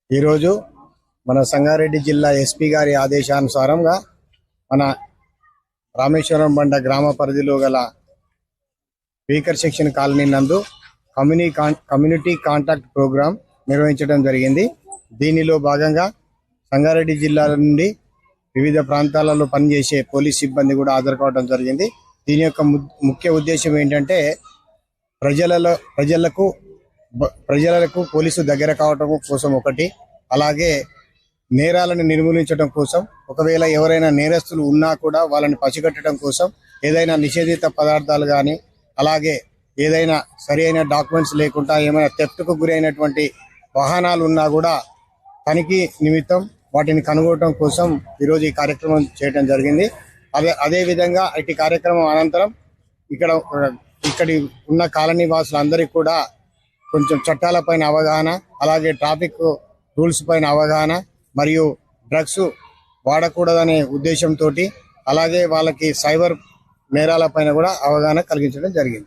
ఈరోజు మన సంగారెడ్డి జిల్లా ఎస్పీ గారి ఆదేశానుసారంగా మన రామేశ్వరం బండ గ్రామ పరిధిలో గల స్పీకర్ సెక్షన్ కాలనీ నందు కమ్యూనిటీ కాంటాక్ట్ ప్రోగ్రాం నిర్వహించడం జరిగింది. దీనిలో భాగంగా సంగారెడ్డి జిల్లా నుండి వివిధ ప్రాంతాలలో పనిచేసే పోలీస్ సిబ్బంది కూడా హాజరు కావడం జరిగింది. దీని యొక్క ముఖ్య ఉద్దేశం ఏంటంటే ప్రజలకు పోలీసు దగ్గర కావటం కోసం ఒకటి, అలాగే నేరాలను నిర్మూలించడం కోసం, ఒకవేళ ఎవరైనా నేరస్తులు ఉన్నా కూడా వాళ్ళని పసిగట్టడం కోసం, ఏదైనా నిషేధిత పదార్థాలు కానీ అలాగే ఏదైనా సరైన డాక్యుమెంట్స్ లేకుండా ఏమైనా థెఫ్ట్కు గురైనటువంటి వాహనాలు ఉన్నా కూడా తనిఖీ నిమిత్తం వాటిని కనుగొనడం కోసం ఈరోజు ఈ కార్యక్రమం చేయడం జరిగింది. అదే విధంగా ఇటు కార్యక్రమం అనంతరం ఇక్కడి ఉన్న కాలనీ వాసులందరికీ కూడా కొంచెం చట్టాలపైన అవగాహన, అలాగే ట్రాఫిక్ రూల్స్ పైన అవగాహన మరియు డ్రగ్స్ వాడకూడదనే ఉద్దేశంతో అలాగే వాళ్ళకి సైబర్ నేరాల పైన కూడా అవగాహన కలిగించడం జరిగింది.